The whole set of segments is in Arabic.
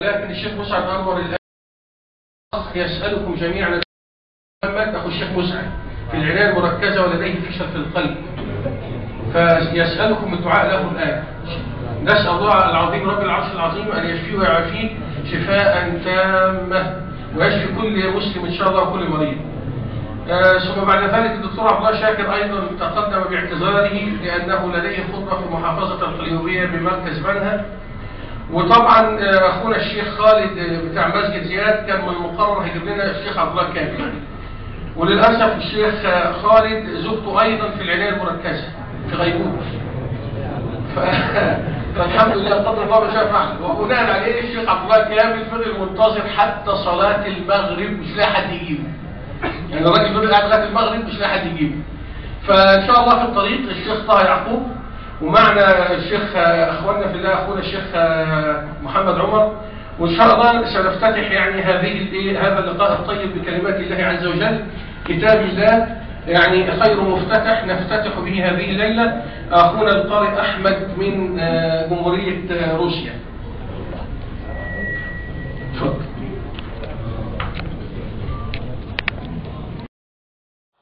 لكن الشيخ مسعد أنور الآن يسألكم جميعا محمد أخو الشيخ مسعد في العناية المركزة ولديه فشل في القلب، فيسألكم الدعاء له الآن. نسأل الله العظيم رب العرش العظيم أن يشفيه ويعافيه شفاء تامة ويشفي كل مسلم إن شاء الله وكل مريض. ثم بعد ذلك الدكتور عبد الله شاكر أيضا تقدم باعتذاره لأنه لديه خطبة في محافظة القليوبية بمركز بنها. وطبعا اخونا الشيخ خالد بتاع مسجد زياد كان من المقرر هيجيب لنا الشيخ عبد الله كامل، وللاسف الشيخ خالد زوجته ايضا في العنايه المركزه في غيبوبه، فالحمد لله قدر الله ما شاء فعل. وبناء عليه الشيخ عبد الله كامل فضل منتظر حتى صلاه المغرب مش لاقي حد يجيبه، يعني الراجل فضل قاعد لغايه المغرب مش لاقي حد يجيبه. فان شاء الله في الطريق الشيخ طه يعقوب، ومعنا الشيخ اخواننا في الله اخونا الشيخ محمد عمر، وان شاء الله سنفتتح يعني هذا اللقاء الطيب بكلمات الله عز وجل، كتاب الله يعني خير مفتتح نفتتح به هذه الليله. اخونا القارئ احمد من جمهوريه روسيا. تفضل.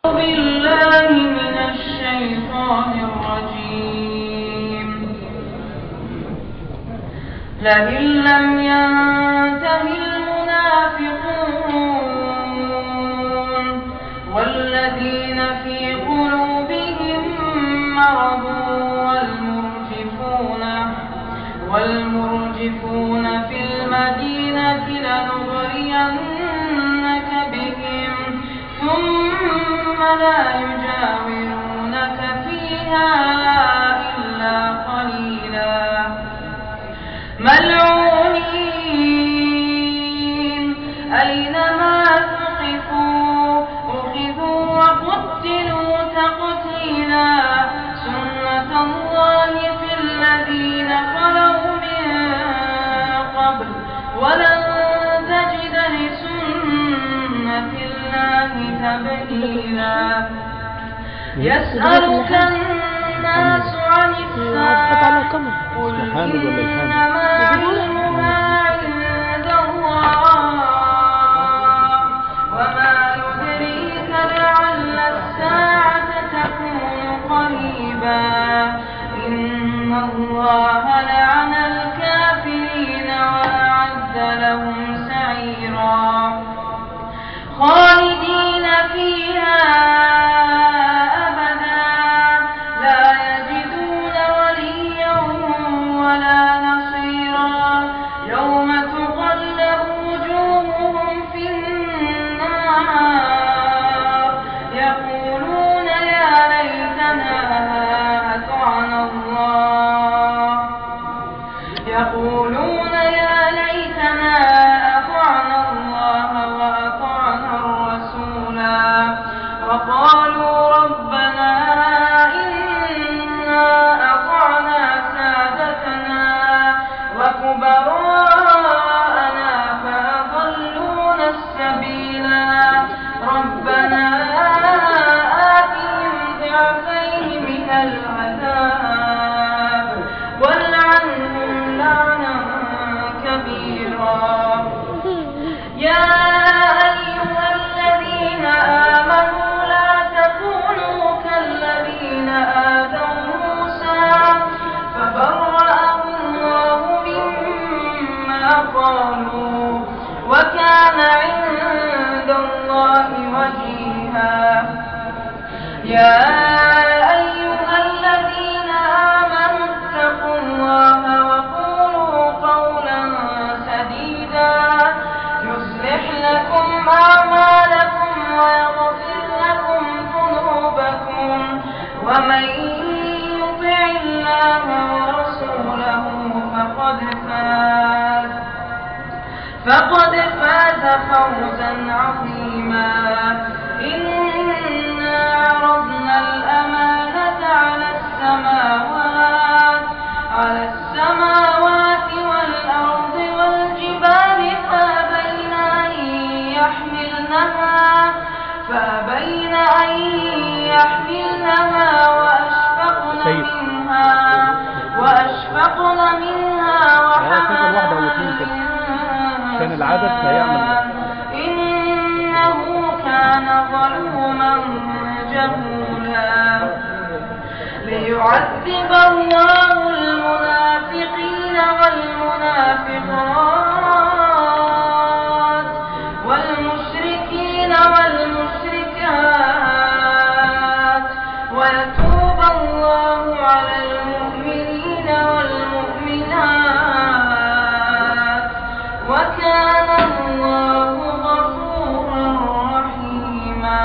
بالله من الشيطان الرجيم. لئن لم ينته المنافقون والذين في قلوبهم مرض والمرجفون في المدينة لنغرينك بهم ثم لا يجاورونك فيها إلا قليلا ملعونين أينما ثقفوا أخذوا وقتلوا تقتيلا سنة الله في الذين خلوا من قبل ولن تجد لسنة الله تبديلا يسألك الناس عن الساعة قل إنما علمها عند الله وما يدريك لعل الساعة تكون قريبا إن الله لعن الكافرين وأعد لهم سعيرا خالدين فيها فقد فاز فوزا عظيما. إنا عرضنا الأمانة على السماوات والأرض والجبال فأبين أن يحملنها وأشفقن منها وحملها عشان العدد فيعمل. إنه كان ظلوما جهولا ليعذب الله المنافقين والمنافقات والمشركين والمشركات ويتوب الله على المؤمنين والمؤمنات وكان الله غفورا رحيما.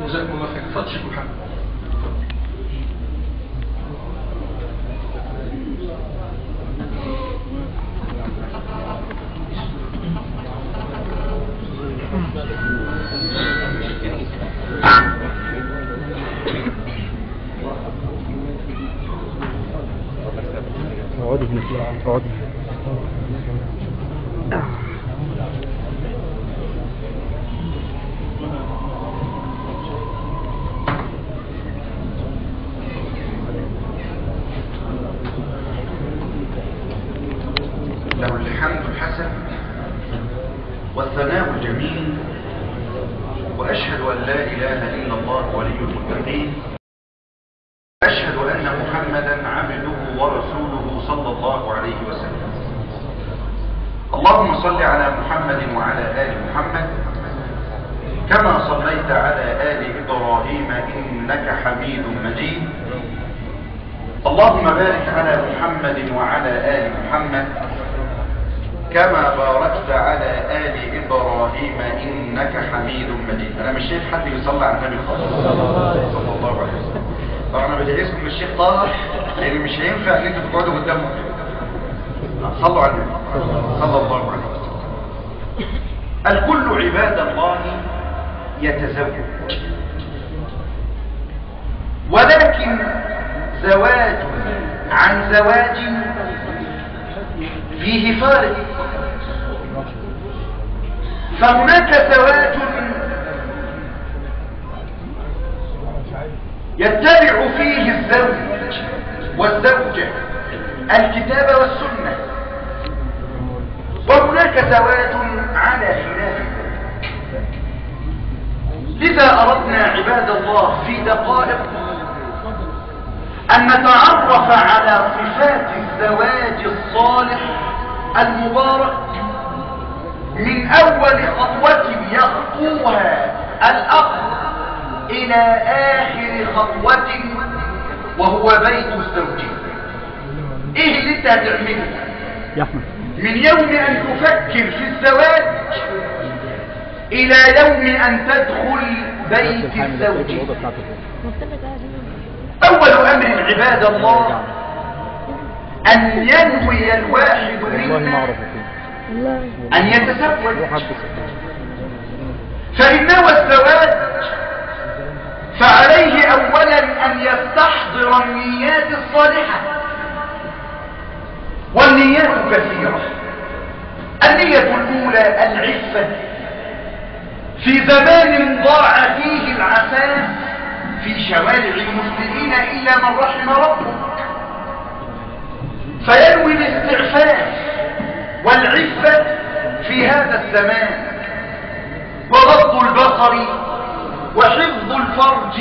جزاكم الله خير. اتفضل شيخ محمد. اقعدي هنا، اقعدي. له الحمد الحسن والثناء الجميل، وأشهد أن لا إله إلا الله ولي المتقين، أشهد أن محمدا عبده ورسوله صلى الله عليه وسلم. اللهم صل على محمد وعلى آل محمد كما صليت على آل إبراهيم إنك حميد مجيد. اللهم بارك على محمد وعلى آل محمد كما باركت على آل إبراهيم إنك حميد مجيد. أنا مش شايف حد يصلي على النبي صلى الله عليه وسلم. طبعا أنا بدعيكم الشيخ طه، لأن مش هينفع إن أنتوا تقعدوا قدامه. صلوا على النبي صلى الله عليه وسلم. الكل عباد الله يتزوج، ولكن زواج عن زواج فيه فارق. فهناك زواج يتبع فيه الزوج والزوجة الكتاب والسنة، وهناك زواج على خلاف ذلك. لذا أردنا عباد الله في دقائق أن نتعرف على صفات الزواج الصالح المبارك من أول خطوة يخطوها الأخ إلى آخر خطوة وهو بيت الزوجين. إيه اللي انت هتعمله من يوم أن تفكر في الزواج إلى يوم أن تدخل بيت الزوج؟ أول أمر عباد الله أن ينوي الواحد منا أن يتزوج. فإن نوى الزواج فعليه أولا أن يستحضر النيات الصالحة، والنيات كثيرة. النية الأولى العفة في زمان ضاع فيه العفاف في شوارع المسلمين إلا من رحم ربك، فينوي الاستعفاف والعفة في هذا الزمان، وغض البصر وحفظ الفرج.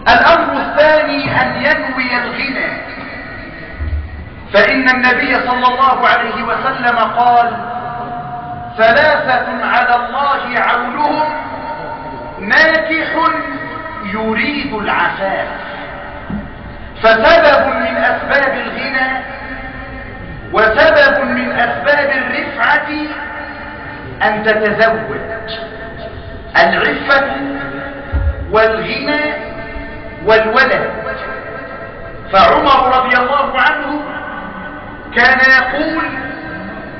الأمر الثاني أن ينوي الغنى، فإن النبي صلى الله عليه وسلم قال: ثلاثة على الله عونهم، ناكح يريد العفاف. فسبب من أسباب الغنى وسبب من أسباب الرفعة أن تتزوج، العفة والغنى والولد. فعمر رضي الله عنه كان يقول: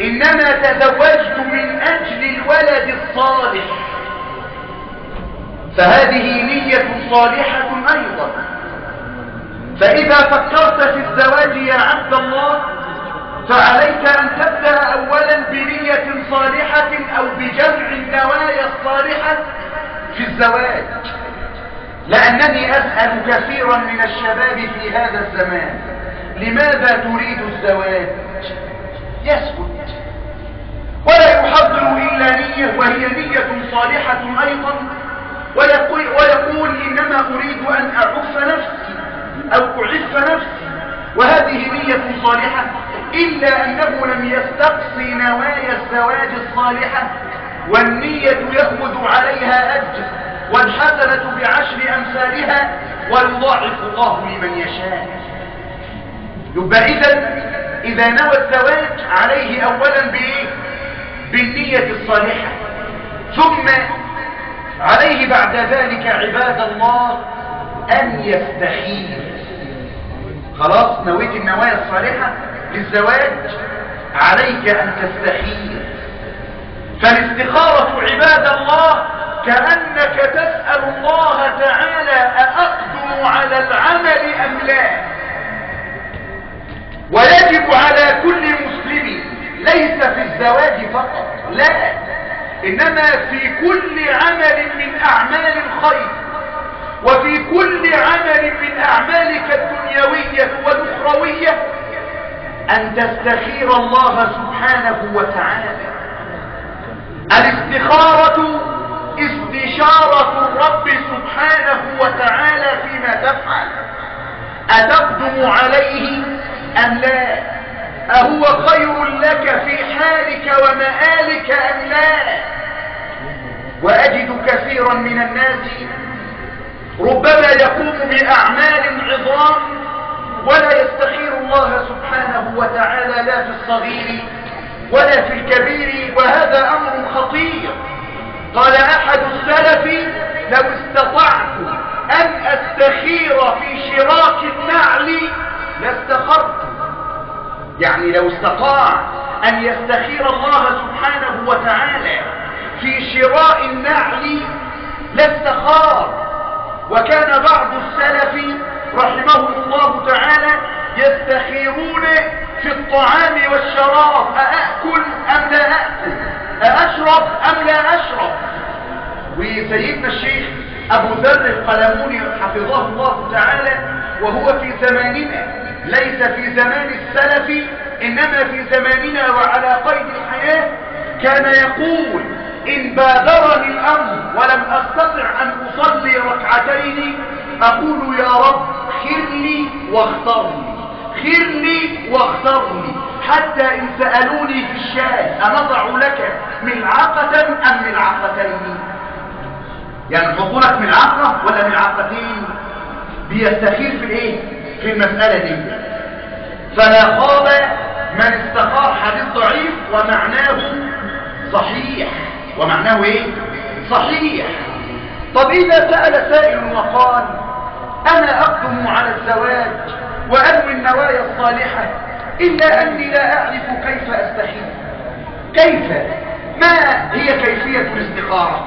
إنما تزوجت من أجل الولد الصالح. فهذه نية صالحة أيضا. فإذا فكرت في الزواج يا عبد الله فعليك أن تبدأ أولا بنية صالحة أو بجمع النوايا الصالحة في الزواج. لأنني أسأل كثيرا من الشباب في هذا الزمان: لماذا تريد الزواج؟ يسكت، وهي نية صالحة أيضا، ويقول إنما أريد أن أعف نفسي أو أعف نفسي، وهذه نية صالحة، إلا أنه لم يستقصي نوايا الزواج الصالحة، والنية يأخذ عليها أجر، والحسنة بعشر أمثالها، ويضاعف الله لمن يشاء. يبقى إذا نوى الزواج عليه أولا بالنية الصالحة، ثم عليه بعد ذلك عباد الله أن يستخير. خلاص نويت النوايا الصالحة للزواج، عليك أن تستخير. فالاستخارة عباد الله كأنك تسأل الله تعالى أأقدم على العمل أم لا. ويجب على كل مسلم ليس في الزواج فقط، لا، إنما في كل عمل من أعمال الخير، وفي كل عمل من أعمالك الدنيوية والأخروية، أن تستخير الله سبحانه وتعالى. الاستخارة استشارة الرب سبحانه وتعالى فيما تفعل، أتقدم عليه أم لا؟ أهو خير لك في حالك ومآلك أم لا؟ وأجد كثيرا من الناس ربما يقوم بأعمال عظام ولا يستخير الله سبحانه وتعالى لا في الصغير ولا في الكبير، وهذا أمر خطير. قال أحد السلف: لو استطعت أن أستخير في شراك النعل لاستخرت. يعني لو استطاع أن يستخير الله سبحانه وتعالى في شراء النعل لاستخار. وكان بعض السلف رحمهم الله تعالى يستخيرون في الطعام والشراب: أأكل أم لا أأكل، أأشرب أم لا أشرب. وسيدنا الشيخ أبو ذر القلموني حفظه الله تعالى وهو في زماننا، ليس في زمان السلف إنما في زماننا وعلى قيد الحياة، كان يقول: إن بادرني الأمر ولم أستطع أن أصلي ركعتين أقول: يا رب خير لي واختر لي، خير لي واختر لي، حتى إن سألوني في الشاة أنضع لك ملعقة أم ملعقتين؟ يعني حضورك ملعقة ولا ملعقتين؟ بيستخير في الايه؟ في المسألة دي. فلا خاب من استخار. حديث ضعيف ومعناه صحيح. ومعناه ايه؟ صحيح. طب إذا سأل سائل وقال: أنا أقدم على الزواج وأنوي النوايا الصالحة، إلا أني لا أعرف كيف أستخير. كيف؟ ما هي كيفية الاستخارة؟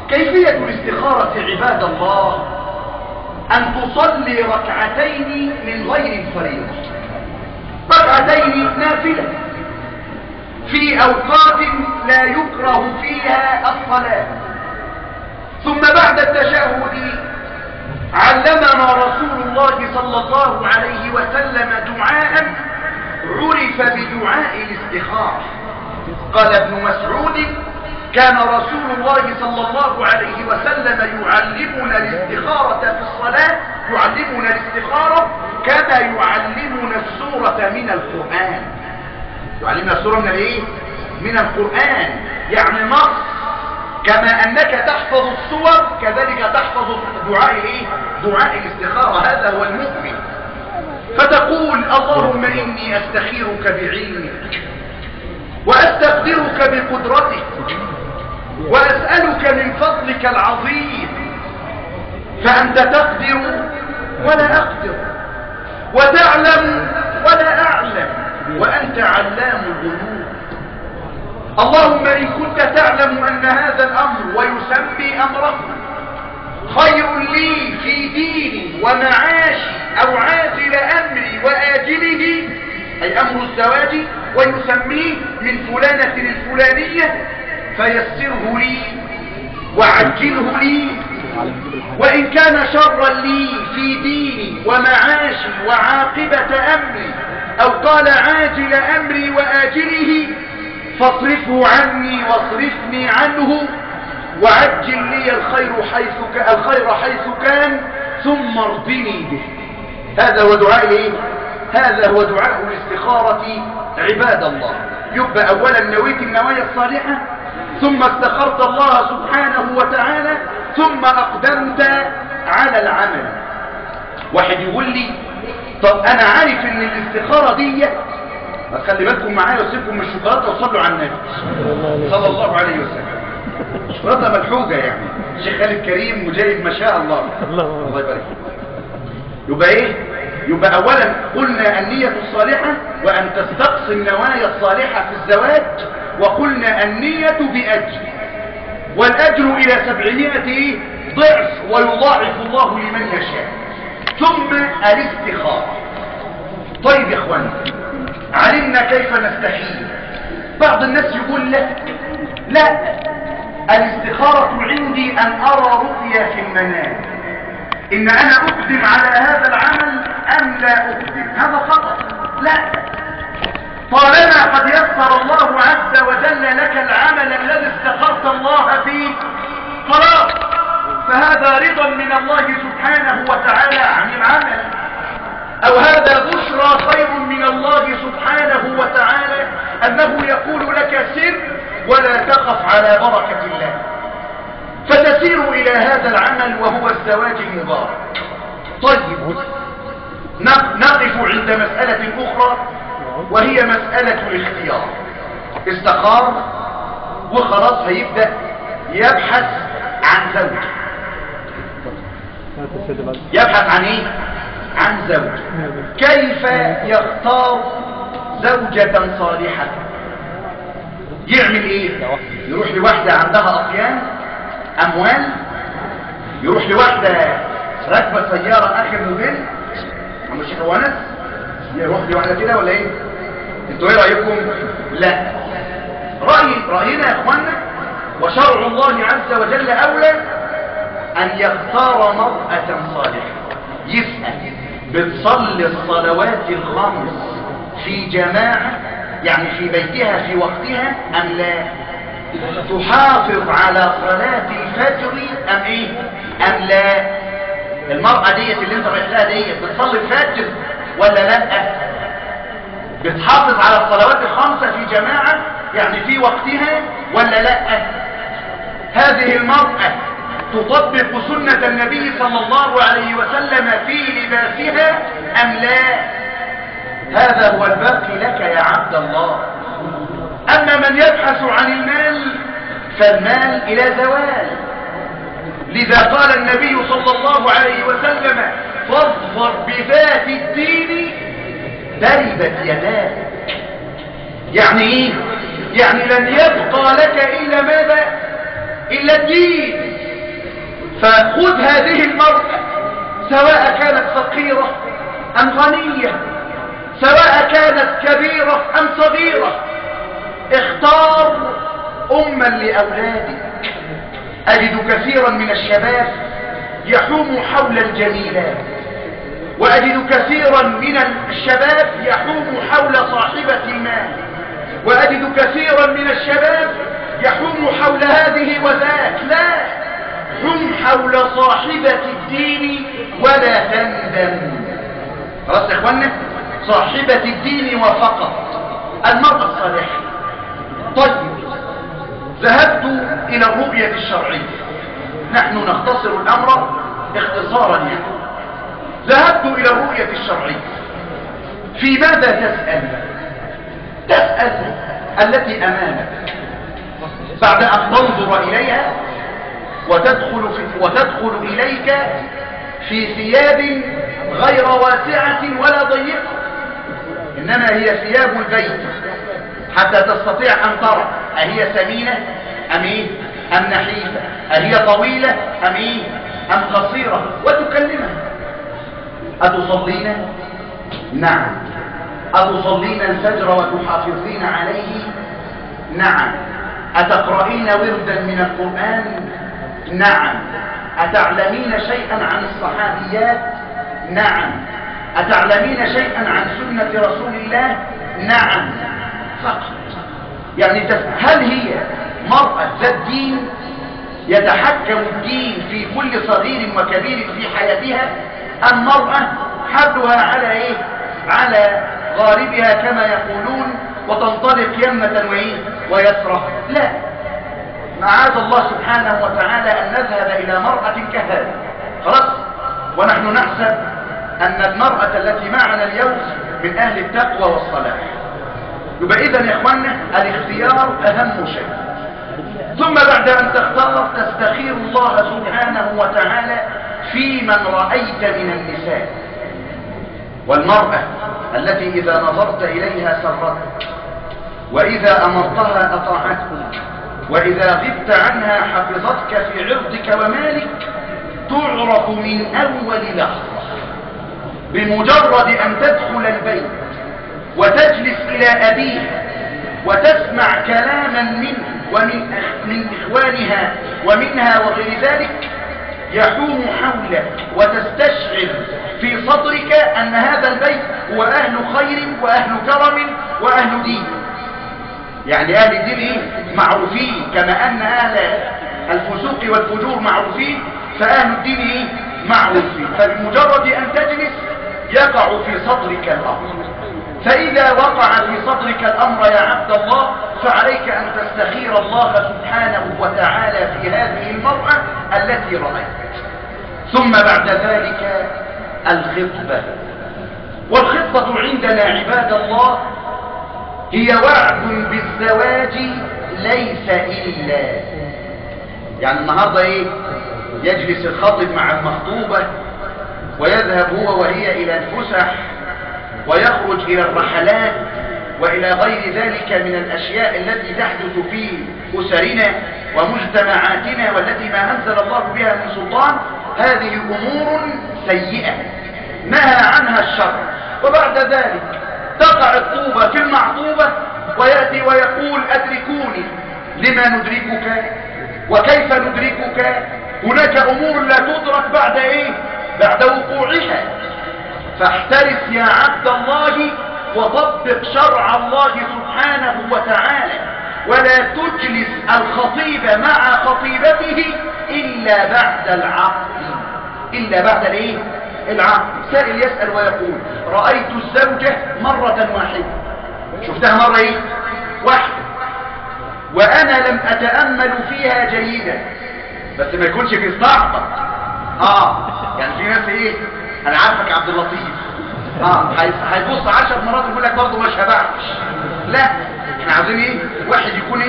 كيفية الاستخارة عباد الله أن تصلي ركعتين من غير الفريضة، ركعتين نافلة في أوقات لا يكره فيها الصلاة. ثم بعد التشهد علمنا رسول الله صلى الله عليه وسلم دعاء عرف بدعاء الاستخارة. قال ابن مسعود: كان رسول الله صلى الله عليه وسلم يعلمنا الاستخارة في الصلاة، يعلمنا الاستخارة كما يعلمنا السورة من القرآن. يعلمنا السورة من الايه؟ من القرآن. يعني نص، كما أنك تحفظ السور كذلك تحفظ دعاء الايه؟ دعاء الاستخارة. هذا هو المؤمن. فتقول: اللهم إني أستخيرك بعلمك وأستقدرك بقدرتك وأسألك من فضلك العظيم، فأنت تقدر ولا أقدر، وتعلم ولا أعلم، وأنت علام الغيوب. اللهم إن كنت تعلم أن هذا الأمر ويسمي أمره خير لي في ديني ومعاشي أو عاجل أمري وآجله، أي أمر الزواج، ويسميه من فلانة الفلانية، فيسره لي وعجله لي. وإن كان شرا لي في ديني ومعاشي وعاقبة أمري، أو قال عاجل أمري وآجله، فاصرفه عني واصرفني عنه، وعجل لي الخير حيث كان، ثم ارضني به. هذا هو دعاء ايه؟ هذا هو دعاء الاستخارة عباد الله. يبقى اولا نويت النوايا الصالحة، ثم استخرت الله سبحانه وتعالى، ثم اقدمت على العمل. واحد يقول لي طب انا عارف ان الاستخارة دي، خلي بالكم معايا وسيبكم من الشوكولاته وصلوا على النبي صلى الله عليه وسلم. شوكولاته ملحوجه يعني، الشيخ خالد كريم مجاهد ما شاء الله، الله يبارك فيك. يبقى ايه؟ يبقى اولا قلنا النية الصالحة، وان تستقصي النوايا الصالحة في الزواج، وقلنا النية بأجر، والاجر الى 700 ضعف، ويضاعف الله لمن يشاء. ثم الاستخارة. طيب يا اخواني، علمنا كيف نستخير. بعض الناس يقول لك لا، الاستخارة عندي ان ارى رؤيا في المنام، ان انا اقدم على هذا العمل ام لا اقدم. هذا خطأ. لا، طالما قد يسر الله عز وجل لك العمل الذي استخرت الله فيه خلاص، فهذا رضا من الله سبحانه وتعالى عن العمل، او هذا بشرى خير من الله سبحانه وتعالى، انه يقول لك سر ولا تخف على بركة الله، فتسير الى هذا العمل وهو الزواج المبارك. طيب، نقف عند مسألة اخرى، وهي مسألة الاختيار. استخار وخلاص هيبدأ يبحث عن زوج. يبحث عن ايه؟ عن زوج. كيف يختار زوجة صالحة؟ يعمل ايه؟ يروح لواحدة عندها اطيان اموال، يروح لواحدة راكبة سيارة اخر موديل، عم الشيخ ونس، يروح لواحدة كده ولا ايه؟ انتوا ايه رأيكم؟ لا، رأينا يا اخوانا، وشرع الله عز وجل اولى ان يختار مرأة صالحة. يسأل بتصلي الصلوات الخمس في جماعة، يعني في بيتها في وقتها ام لا؟ تحافظ على صلاة الفجر ام ايه؟ ام لا؟ المرأة ديت اللي انت رايح لها ديت بتصلي الفجر ولا لا؟ بتحافظ على الصلوات الخمسة في جماعة، يعني في وقتها ولا لا؟ هذه المرأة تطبق سنة النبي صلى الله عليه وسلم في لباسها أم لا؟ هذا هو الباقي لك يا عبد الله. أما من يبحث عن المال فالمال إلى زوال. لذا قال النبي صلى الله عليه وسلم فاظفر بذات الدين تربت يداك. يعني ايه؟ يعني لن يبقى لك إلا ماذا؟ إلا الدين. فخذ هذه المرأة سواء كانت فقيرة أم غنية، سواء كانت كبيرة أم صغيرة، اختار أما لأولادك. أجد كثيرا من الشباب يحوم حول الجميلات، وأجد كثيرا من الشباب يحوم حول صاحبة المال، وأجد كثيرا من الشباب يحوم حول هذه وذاك. لا، هم حول صاحبة الدين ولا تندم. خلاص يا اخوانا، صاحبة الدين وفقط، المرأة الصالحة. طيب، ذهبت إلى الرؤية الشرعية. نحن نختصر الأمر اختصارا يعني. ذهبت إلى الرؤية الشرعية. في ماذا تسأل؟ تسأل التي أمامك بعد أن تنظر إليها وتدخل إليك في ثياب غير واسعة ولا ضيقة، إنما هي ثياب البيت، حتى تستطيع أن ترى أهي سمينة أم إيه؟ أم نحيفة، أهي طويلة أم إيه؟ أم قصيرة، وتكلمها. أتصلين؟ نعم. أتصلين الفجر وتحافظين عليه؟ نعم. أتقرأين وردا من القرآن؟ نعم. أتعلمين شيئا عن الصحابيات؟ نعم. أتعلمين شيئا عن سنة رسول الله؟ نعم. فقط. يعني هل هي مرأة ذات دين يتحكم الدين في كل صغير وكبير في حياتها، أم مرأة حدها على ايه؟ على غاربها كما يقولون، وتنطلق يمة ويسرى؟ لا، معاذ الله سبحانه وتعالى أن نذهب إلى مرأة كهذه. خلاص، ونحن نحسب أن المرأة التي معنا اليوم من أهل التقوى والصلاح. يبقى إذن يا إخواننا الاختيار أهم شيء. ثم بعد أن تختار تستخير الله سبحانه وتعالى في من رأيت من النساء. والمرأة التي إذا نظرت إليها سرتك، وإذا أمرتها أطاعتك، وإذا غبت عنها حفظتك في عرضك ومالك، تعرف من أول لحظة بمجرد أن تدخل البيت وتجلس إلى أبيها وتسمع كلاما منه ومن إخوانها ومنها وغير ذلك، يحوم حولك وتستشعر في صدرك أن هذا البيت هو أهل خير وأهل كرم وأهل دين. يعني أهل الدين معروفين، كما أن أهل الفسوق والفجور معروفين، فأهل الدين معروفين. فبمجرد أن تجلس يقع في صدرك الأمر. فإذا وقع في صدرك الأمر يا عبد الله، فعليك أن تستخير الله سبحانه وتعالى في هذه المرأة التي رأيت. ثم بعد ذلك الخطبة. والخطبة عندنا عباد الله هي وعد بالزواج ليس إلا. يعني النهاردة يجلس الخاطب مع المخطوبة ويذهب هو وهي إلى الفسح ويخرج إلى الرحلات وإلى غير ذلك من الأشياء التي تحدث في أسرنا ومجتمعاتنا والتي ما أنزل الله بها من سلطان. هذه أمور سيئة نهى عنها الشرع. وبعد ذلك تقع الطوبة في المعطوبة ويأتي ويقول أدركوني. لما ندركك وكيف ندركك؟ هناك أمور لا تدرك بعد وقوعها. فاحترس يا عبد الله وطبق شرع الله سبحانه وتعالى، ولا تجلس الخطيب مع خطيبته إلا بعد العقد. إلا بعد العقد. سائل يسأل ويقول رأيت الزوجة مرة واحدة، شفتها مرة واحدة، وأنا لم أتأمل فيها جيدا. بس ما يكونش في صعبة. يعني في ناس أنا عارفك عبد اللطيف، هيبص 10 مرات ويقول لك برضه ما شبعتش. لا، احنا عايزين واحد يكون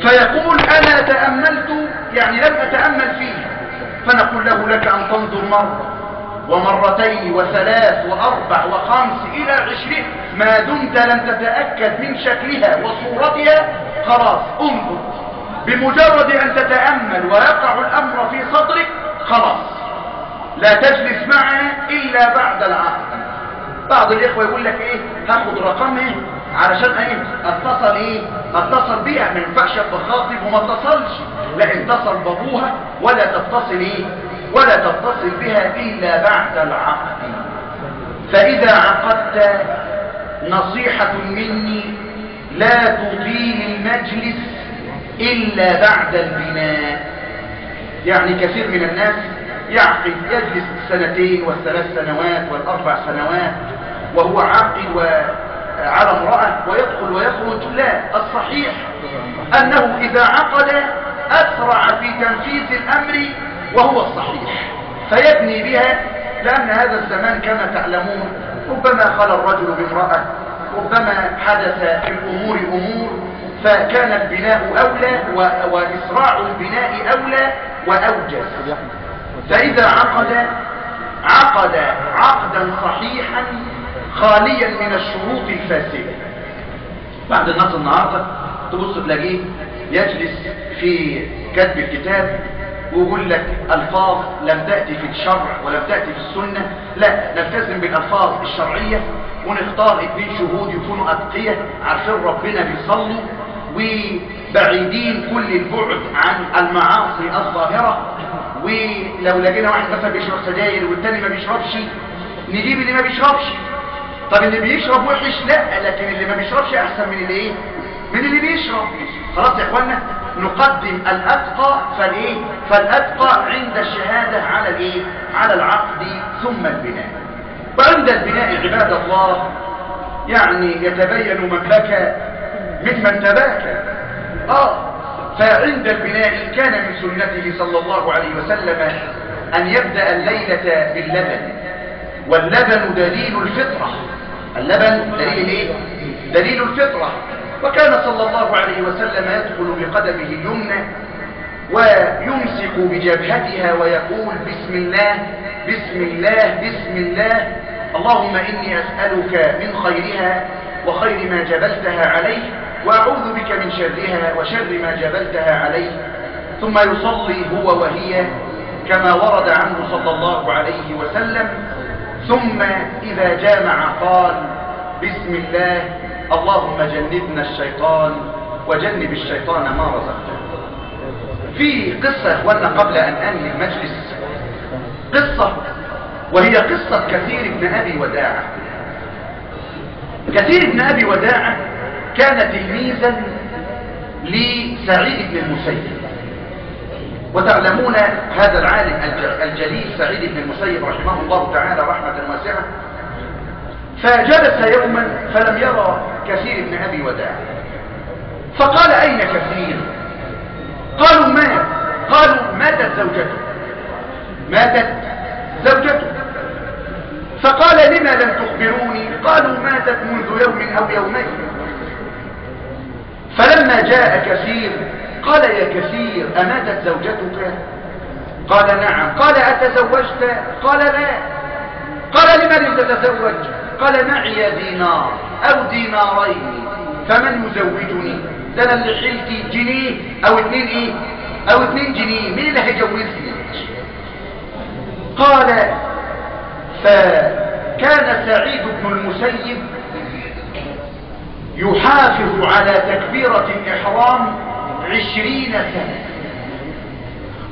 فيقول أنا تأملت، يعني لم أتأمل فيها. فنقول له لك أن تنظر مرة ومرتين وثلاث وأربع وخمس إلى 20 ما دمت لم تتأكد من شكلها وصورتها. خلاص انظر. بمجرد أن تتأمل ويقع الأمر في صدرك خلاص لا تجلس معها إلا بعد العقد. بعض الإخوة يقول لك هاخد رقمه علشان اتصل بيها. ما ينفعش ابقى خاطب وما اتصلش، لا، اتصل بابوها ولا تتصل بها إلا بعد العقد. فإذا عقدت نصيحة مني لا تطيل المجلس إلا بعد البناء. يعني كثير من الناس يعقد يجلس 2 و3 سنوات و4 سنوات وهو عاقد على امرأة ويدخل ويخرج. لا، الصحيح أنه إذا عقد أسرع في تنفيذ الأمر وهو الصحيح فيبني بها. لأن هذا الزمان كما تعلمون ربما خلى الرجل بامرأة، ربما حدث في الأمور أمور، فكان البناء أولى وإسراع البناء أولى وأوجز. فإذا عقد عقدا صحيحا خاليا من الشروط الفاسدة. بعد الناس النهارده تبص تلاقيه يجلس في كتب الكتاب ويقول لك ألفاظ لم تأتي في الشرع ولم تأتي في السنة. لا، نلتزم بالألفاظ الشرعية ونختار 2 شهود يكونوا أتقية عارفين ربنا بيصلوا وبعيدين كل البعد عن المعاصي الظاهرة. ولو لقينا واحد مثلا بيشرب سجاير والتاني ما بيشربش نجيب اللي ما بيشربش. طب اللي بيشرب وحش؟ لا، لكن اللي ما بيشربش احسن من من اللي بيشرب. خلاص يا اخوانا، نقدم الاتقى فالاتقى عند الشهادة على الايه؟ على العقد ثم البناء. وعند البناء عباد الله يعني يتبين من بكى ممن تباكى. فعند البناء كان من سنته صلى الله عليه وسلم أن يبدأ الليلة باللبن، واللبن دليل الفطرة. اللبن دليل ايه؟ دليل الفطرة. وكان صلى الله عليه وسلم يدخل بقدمه اليمنى ويمسك بجبهتها ويقول بسم الله بسم الله بسم الله، اللهم إني أسألك من خيرها وخير ما جبلتها عليه، وأعوذ بك من شرها وشر ما جبلتها عليه. ثم يصلي هو وهي كما ورد عنه صلى الله عليه وسلم. ثم إذا جامع قال بسم الله، اللهم جنبنا الشيطان وجنب الشيطان ما رزقنا. في قصة وانا قبل أن أنهي المجلس، قصة وهي قصة كثير بن أبي وداعة. كثير بن أبي وداعة كان تلميذا لسعيد بن المسيب، وتعلمون هذا العالم الجليل سعيد بن المسيب رحمه الله تعالى رحمة واسعة. فجلس يوما فلم يرى كثير بن أبي وداعة، فقال أين كثير؟ قالوا مات. قالوا ماتت زوجته. ماتت زوجته. فقال لما لم تخبروني؟ قالوا ماتت منذ يوم أو يومين. فلما جاء كثير قال يا كثير أماتت زوجتك؟ قال نعم. قال أتزوجت؟ قال لا. قال لما لم تتزوج؟ قال معي دينار أو دينارين فمن يزوجني؟ ده انا اللي حيلتي جنيه او 2 ايه او 2 جنيه، مين اللي هيجوزني؟ قال فكان سعيد بن المسيب يحافظ على تكبيرة الإحرام 20 سنة،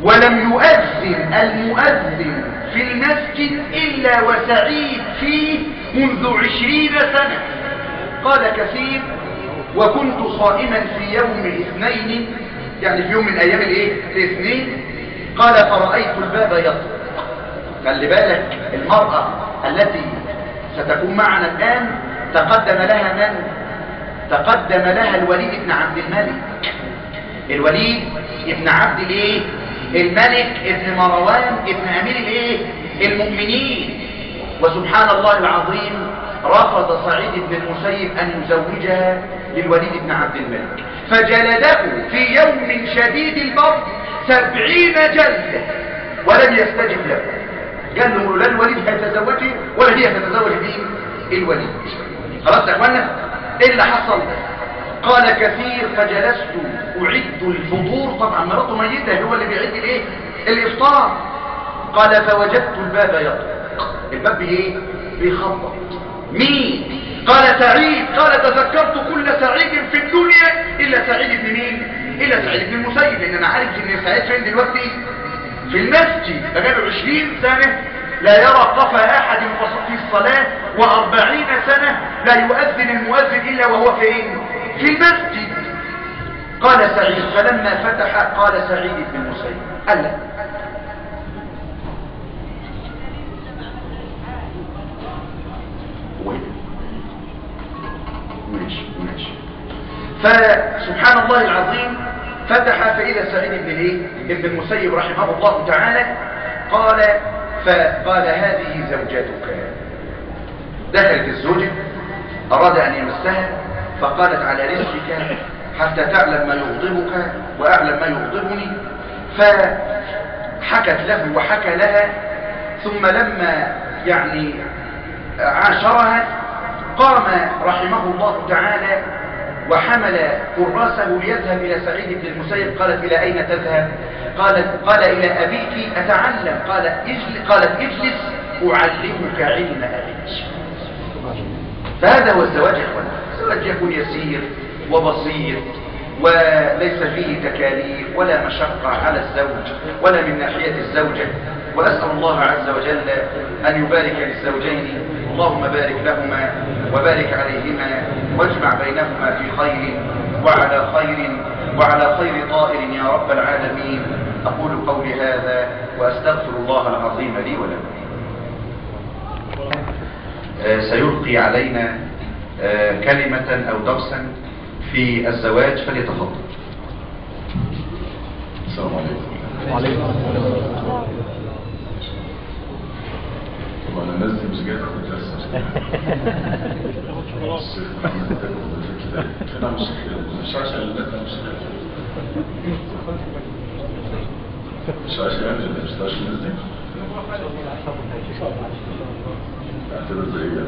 ولم يؤذن المؤذن في المسجد إلا وسعيد فيه منذ 20 سنة. قال كثير وكنت صائما في يوم الاثنين، يعني في يوم من أيام الاثنين. قال فرأيت الباب يطرق. خلي بالك المرأة التي ستكون معنا الآن تقدم لها من؟ تقدم لها الوليد بن عبد الملك. الوليد بن عبد الملك ابن مروان ابن أمير المؤمنين. وسبحان الله العظيم رفض سعيد بن المسيب أن يزوجها للوليد بن عبد الملك، فجلده في يوم شديد البرد 70 جلدة ولم يستجب له. قال له لا الوليد هيتزوجه ولا هي هتتزوج مين؟ الوليد. خلاص يا اخوانا، ايه اللي حصل؟ قال كثير فجلست أعد الفطور، طبعا مراته ميتة هو اللي بيعد الإفطار. قال فوجدت الباب يطرق. الباب بيخبط. مين؟ قال سعيد. قال تذكرت كل سعيد في الدنيا إلا سعيد بن مين؟ إلا سعيد بن المسيب، لأن أنا عارف إن سعيد فين دلوقتي؟ في المسجد. بقاله 20 سنة لا يرى قفا أحد في الصلاة، و40 سنة لا يؤذن المؤذن إلا وهو فين؟ في المسجد. قال سعيد فلما فتح قال سعيد بن المسيب قال لا ماشي. فسبحان الله العظيم فتح فإذا سعيد بن المسيب رحمه الله تعالى فقال هذه زوجتك. دخلت الزوجة أراد أن يمسها فقالت على رزقك حتى تعلم ما يغضبك وأعلم ما يغضبني. فحكت له وحكى لها، ثم لما يعني عاشرها قام رحمه الله تعالى وحمل كراسه ليذهب إلى سعيد بن المسيب. قالت إلى أين تذهب؟ قال إلى أبيك أتعلم. قالت اجلس أعلمك علم أبيك. فهذا هو الزواج يا اخوان. الزواج يكون يسير وبسيط وليس فيه تكاليف ولا مشقة على الزوج ولا من ناحية الزوجة. وأسأل الله عز وجل أن يبارك للزوجين، اللهم بارك لهما وبارك عليهما واجمع بينهما في خير. وعلى خير طائر يا رب العالمين. أقول قولي هذا وأستغفر الله العظيم لي ولكم. سيلقي علينا كلمة أو درسا في الزواج، فليتفضل. السلام عليكم. وعليكم السلام. طبعا الناس دي مش جايه تاخد درس. مش عشان الناس مش عشان يعني مش عشان الناس دي اعتبر زي ايه؟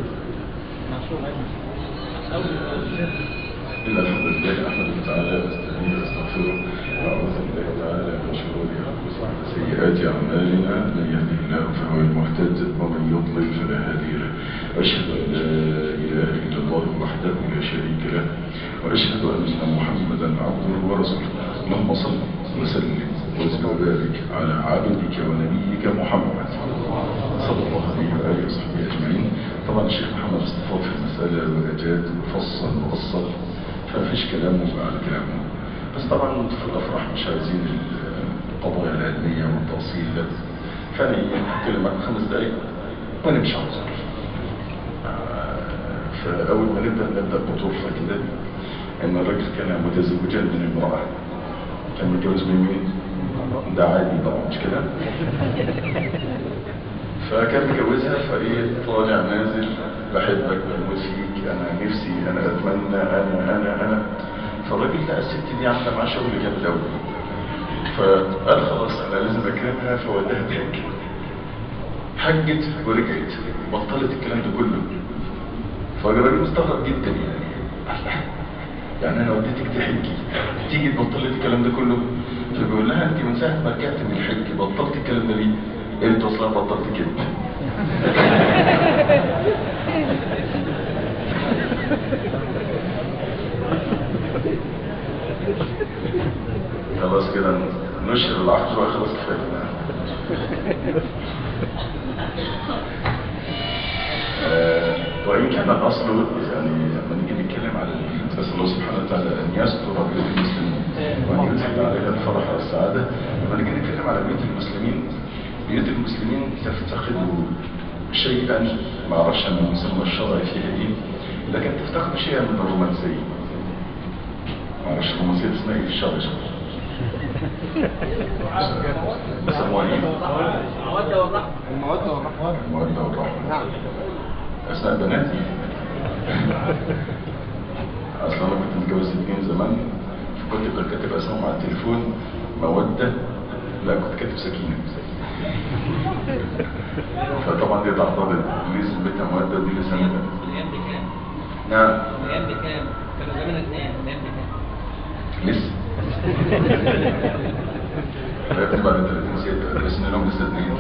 إن الحمد لله نحمده تعالى ونستعينه ونستغفره ونعوذ بالله تعالى من شرور أنفسنا وسيئات أعمالنا، من يهده الله فهو المهتد ومن يضلل فلا هادي له. وأشهد أن لا إله إلا الله وحده لا شريك له، وأشهد أن محمدا عبده ورسوله. اللهم صل وسلم وزد وبارك على عبدك ونبيك محمد صلى الله عليه وآله وصحبه أجمعين. طبعا الشيخ محمد استفاض في المسألة وأجاد وفصل وأصل، فمفيش كلامه على كلامه. بس طبعا في الأفراح مش عايزين القضايا العلمية والتأصيل ده، فأنا هتكلم معاكم 5 دقايق ونمشي على طول. فأول ما نبدأ بطرفة كده، إن الرجل كان متزوجا من امرأة، كان متجوز من مين؟ ده عادي طبعا مش كده؟ فكان متجوزها، فايه طالع نازل بحبك بموت فيك، انا نفسي، انا اتمنى، انا فالراجل لقى الست دي عامله معاه شغل جامد قوي، فقال خلاص انا لازم اكرمها، فوداها تحج. حجت ورجعت بطلت الكلام ده كله. فالراجل مستغرب جدا، يعني انا وديتك تحجي تيجي تبطلي الكلام ده كله؟ فبيقول لها انت من ساعه ما رجعت من الحج بطلت الكلام ده ليه؟ انت اصلا بطلت كده. خلاص كده نشر العقد بقى، خلاص كفايه. وإن كان الأصل يعني لما نيجي نتكلم على البيوت، بس الله سبحانه وتعالى أن يستر بيوت المسلمين وأن يدخل عليها الفرح والسعادة. لما نيجي نتكلم على بيوت المسلمين تفتقد شيئا، ما أعرفش أن المسمى الشرعي فيها إيه، لكن تفتقد شيئا من الرومانسية. ما أعرفش الرومانسية اسمها إيه في الشرع؟ بيسموها إيه؟ المودة والرحمة. نعم. أثناء بناتي أصلا أنا كنت متجوز 2 زمان، فكنت كاتب أسمهم على التليفون مودة، لا كنت كاتب سكينة. فطبعا دي تعترض، ليه سميتها مودة ودي اللي سميتها؟ الأيام بكام؟ نعم. الأيام بكام؟ كانوا زمان 2 الأيام بكام؟ لسه. لا يبقى بعد 30 سنة بس إنهم لسه 2.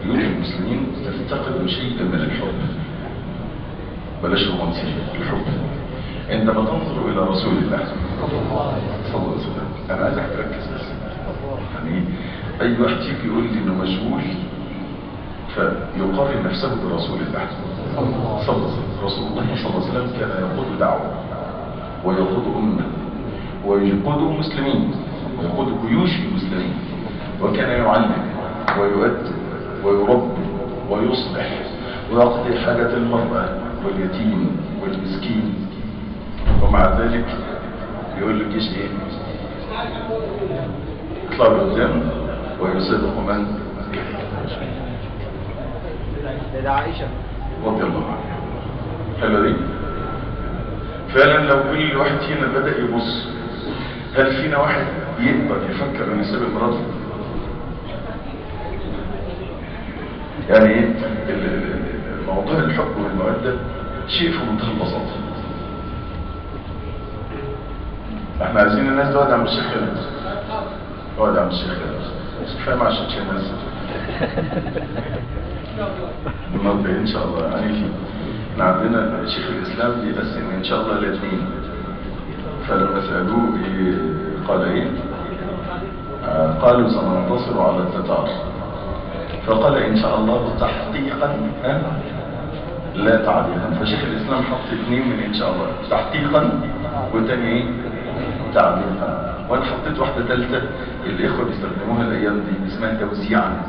بيوت المسلمين تفتقد شيئا من الحب، بلاش رومانسية، الحب. عندما تنظر إلى رسول الله صلى الله عليه وسلم، أنا عايزك تركز بس، يعني أي واحد يجي يقول لي إنه مشغول فيقارن نفسه برسول الله صلى الله عليه وسلم. رسول الله صلى الله عليه وسلم كان يقود دعوة ويقود أمة ويقود مسلمين ويقود جيوش المسلمين، وكان يعلم ويؤدب ويربي ويصلح ويقضي حاجة المرأة واليتيم والمسكين، ومع ذلك يقول لك ايش ايه؟ اطلع قدام ويصدق من؟ ده عائشة رضي الله عنها. حلو دي؟ فعلا لو كل واحد فينا بدأ يبص، هل فينا واحد يقدر يفكر ان يسيب مراته؟ يعني ايه موضوع الحب والمودة شيء في منتهى البساطة. احنا عايزين الناس تقعد عم الشيخ خالد، اقعد عم الشيخ خالد مش فاهم عشان شيء الناس النهارده ان شاء الله. يعني احنا عندنا شيخ الاسلام بيقسم ان شاء الله ل2، فلما سالوه قال ايه؟ قالوا سننتصر على التتار. فقال إن شاء الله تحقيقا لا تعليقا. فشيخ الإسلام حط 2 من إن شاء الله، تحقيقا والتاني إيه؟ تعليقا. وأنا حطيت واحدة ثالثة الإخوة بيستخدموها الأيام دي اسمها توزيعا.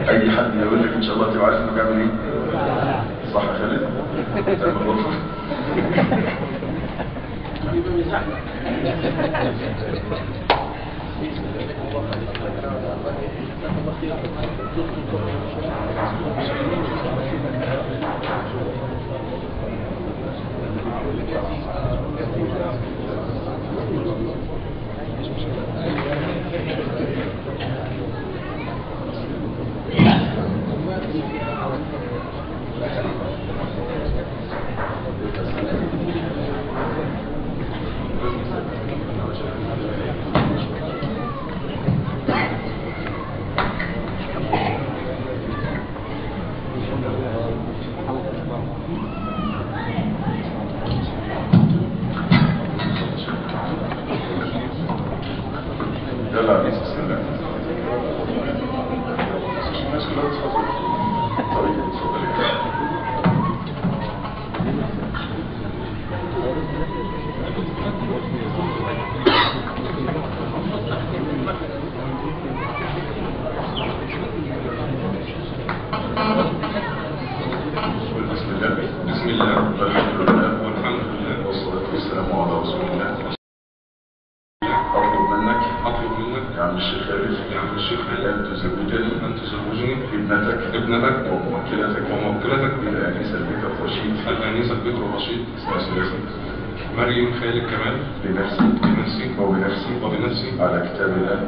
أي حد يقول لك إن شاء الله تبقى عارف إنه بيعمل إيه؟ صح يا خالد؟ تعمل غرفة؟ يلا عبيس بسم الله. الناس كلها تصفر طريقة تصفر. بسم الله والحمد لله والصلاة والسلام على رسول الله. أطلب منك يا عم الشيخ خالد أن تزوجني ابنتك وموكلتك بالآنسة البيت الرشيد اسمها ثلاثي مريم خالد كمال بنفسي وبنفسي على كتاب الله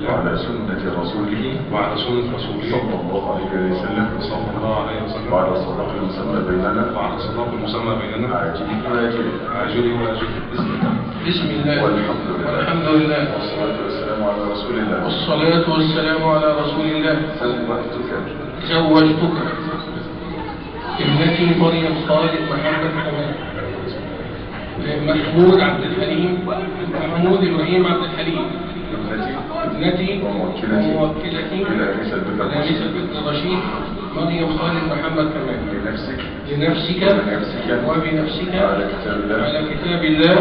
وعلى سنة رسوله صلى الله عليه وسلم وعلى الصداق المسمى بيننا عاجله وآجله. بسم الله والحمد لله والصلاة والسلام على رسول الله. زوجتك ابنتي مريم خالد محمد حماد محمود عبد الحليم محمود إبراهيم عبد الحليم ابنتي وموكلتي بالآنسة البنت الرشيد مريم خالد محمد كمال لنفسك وبنفسك على كتاب الله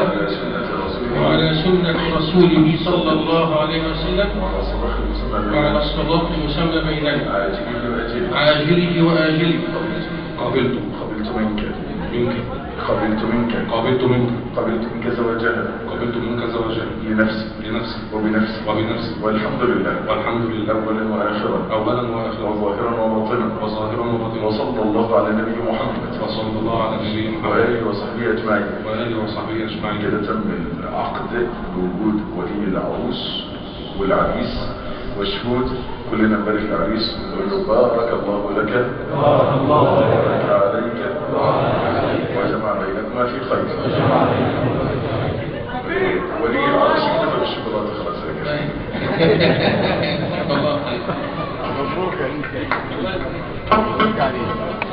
وعلى سنة رسوله صلى الله عليه وسلم وعلى الصداق المسمى بيننا عاجله وآجله. قبلت منك زواجها لنفسي وبنفسي والحمد لله أولا وآخرا وظاهرا وباطنا وصلى الله على نبي محمد وآله وصحبه أجمعين. كده تم العقد بوجود ولي العروس والعريس والشهود. كلنا نبارك العريس ونقول له بارك الله لك وبارك عليك وجمع بينكما في خير. ولي العريس اكتفى بالشوكولاته خلاص الله خير. مبروك عليك.